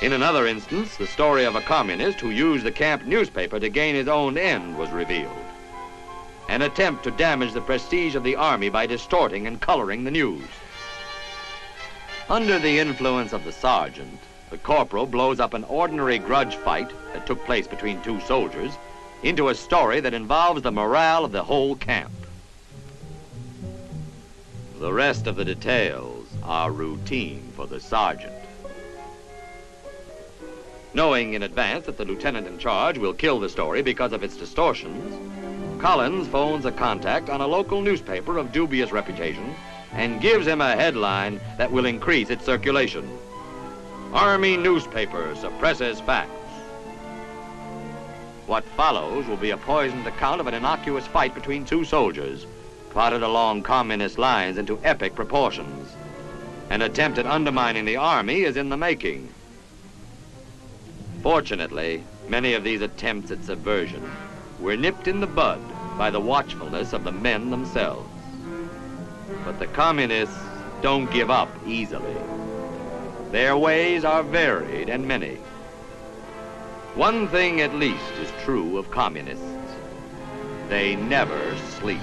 In another instance, the story of a communist who used the camp newspaper to gain his own end was revealed. An attempt to damage the prestige of the army by distorting and coloring the news. Under the influence of the sergeant, the corporal blows up an ordinary grudge fight that took place between two soldiers into a story that involves the morale of the whole camp. The rest of the details are routine for the sergeant. Knowing in advance that the lieutenant in charge will kill the story because of its distortions, Collins phones a contact on a local newspaper of dubious reputation and gives him a headline that will increase its circulation. Army newspaper suppresses facts. What follows will be a poisoned account of an innocuous fight between two soldiers, plotted along communist lines into epic proportions. An attempt at undermining the army is in the making. Fortunately, many of these attempts at subversion were nipped in the bud by the watchfulness of the men themselves. But the communists don't give up easily. Their ways are varied and many. One thing at least is true of communists. They never sleep.